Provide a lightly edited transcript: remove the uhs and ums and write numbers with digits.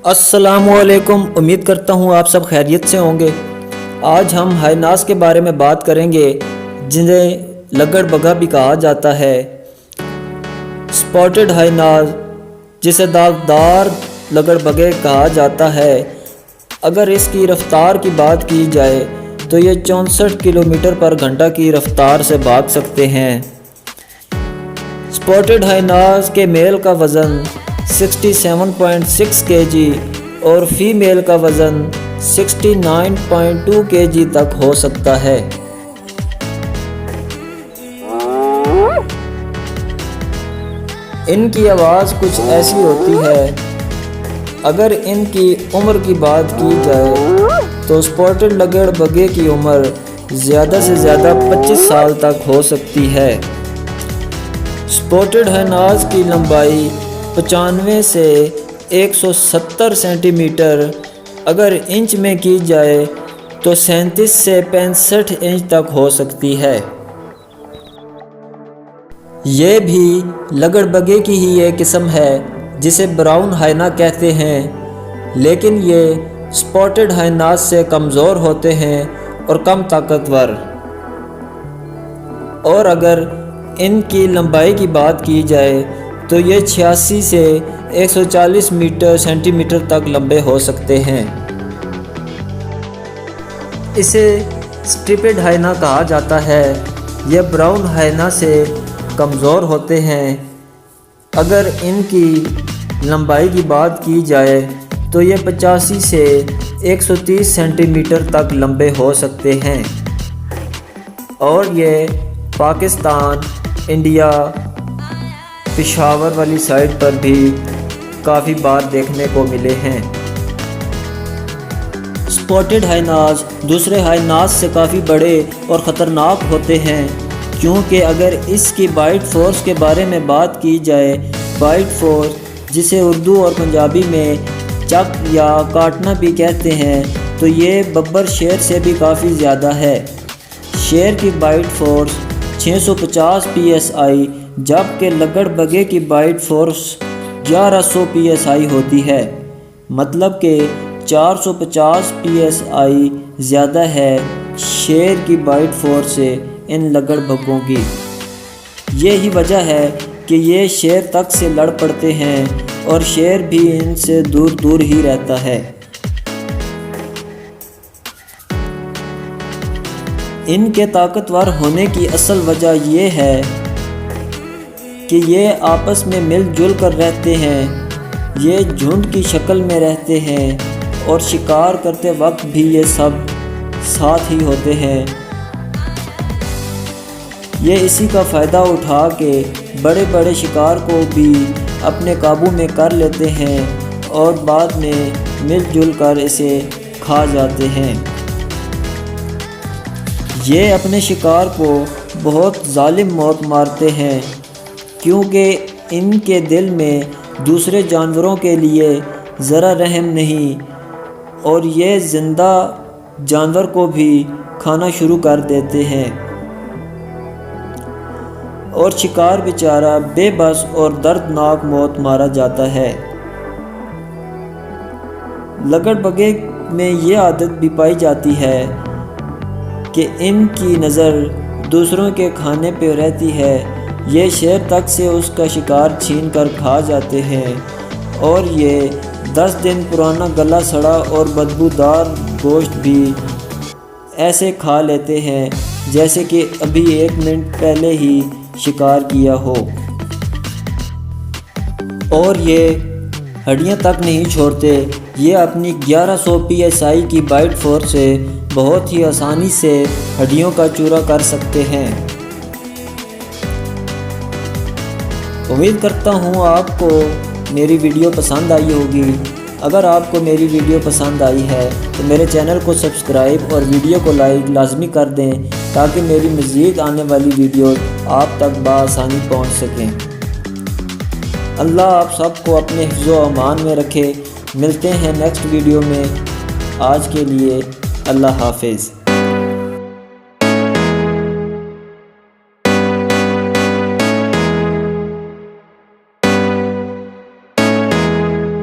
अस्सलाम वालेकुम। उम्मीद करता हूँ आप सब खैरियत से होंगे। आज हम हाइनास के बारे में बात करेंगे, जिन्हें लगड़ बगा भी कहा जाता है। स्पॉटेड हाइनास, जिसे दागदार लगड़ बगे कहा जाता है। अगर इसकी रफ्तार की बात की जाए तो ये 64 किलोमीटर पर घंटा की रफ्तार से भाग सकते हैं। स्पॉटेड हाइनास के मेल का वज़न 67.6 kg और फीमेल का वज़न 69.2 kg तक हो सकता है। इनकी आवाज़ कुछ ऐसी होती है। अगर इनकी उम्र की बात की जाए तो स्पॉटेड लगड़ बगे की उम्र ज़्यादा से ज़्यादा 25 साल तक हो सकती है। स्पॉटेड हाइनास की लंबाई 95 से 170 सेंटीमीटर, अगर इंच में की जाए तो 37 से 65 इंच तक हो सकती है। ये भी लगड़ बगे की ही एक किस्म है जिसे ब्राउन हाइना कहते हैं, लेकिन ये स्पॉटेड हाइनास से कमज़ोर होते हैं और कम ताकतवर। और अगर इनकी लंबाई की बात की जाए तो ये 86 से 140 सेंटीमीटर तक लंबे हो सकते हैं। इसे स्ट्रिपेड हाइना कहा जाता है। ये ब्राउन हाइना से कमज़ोर होते हैं। अगर इनकी लंबाई की बात की जाए तो ये 85 से 130 सेंटीमीटर तक लंबे हो सकते हैं। और ये पाकिस्तान, इंडिया, पेशावर वाली साइड पर भी काफ़ी बार देखने को मिले हैं। स्पॉटेड हाइनास दूसरे हाइनास से काफ़ी बड़े और ख़तरनाक होते हैं, क्योंकि अगर इसकी बाइट फोर्स के बारे में बात की जाए, बाइट फोर्स जिसे उर्दू और पंजाबी में चक या काटना भी कहते हैं, तो ये बब्बर शेर से भी काफ़ी ज़्यादा है। शेर की बाइट फोर्स 650 psi, जबकि लगड़ बगे की बाइट फोर्स 1100 psi होती है। मतलब कि 450 psi ज़्यादा है शेर की बाइट फोर्स से इन लगड़ बगों की। यही वजह है कि ये शेर तक से लड़ पड़ते हैं और शेर भी इनसे दूर दूर ही रहता है। इनके ताकतवर होने की असल वजह ये है कि ये आपस में मिलजुल कर रहते हैं। ये झुंड की शक्ल में रहते हैं और शिकार करते वक्त भी ये सब साथ ही होते हैं। ये इसी का फ़ायदा उठा के बड़े बड़े शिकार को भी अपने काबू में कर लेते हैं और बाद में मिलजुल कर इसे खा जाते हैं। ये अपने शिकार को बहुत जालिम मौत मारते हैं, क्योंकि इनके दिल में दूसरे जानवरों के लिए ज़रा रहम नहीं और ये ज़िंदा जानवर को भी खाना शुरू कर देते हैं और शिकार बेचारा बेबस और दर्दनाक मौत मारा जाता है। लगड़ बगे में ये आदत भी पाई जाती है कि इनकी नज़र दूसरों के खाने पे रहती है। ये शेर तक से उसका शिकार छीन कर खा जाते हैं और ये 10 दिन पुराना गला सड़ा और बदबूदार गोश्त भी ऐसे खा लेते हैं जैसे कि अभी 1 मिनट पहले ही शिकार किया हो। और ये हड्डियां तक नहीं छोड़ते। ये अपनी 1100 psi की बाइट फोर्स से बहुत ही आसानी से हड्डियों का चूरा कर सकते हैं। उम्मीद करता हूँ आपको मेरी वीडियो पसंद आई होगी। अगर आपको मेरी वीडियो पसंद आई है तो मेरे चैनल को सब्सक्राइब और वीडियो को लाइक लाजमी कर दें, ताकि मेरी मज़ीद आने वाली वीडियो आप तक बआसानी पहुँच सकें। अल्लाह आप सबको अपने हिफ्ज़ व अमान में रखे। मिलते हैं नेक्स्ट वीडियो में। आज के लिए अल्लाह हाफिज़।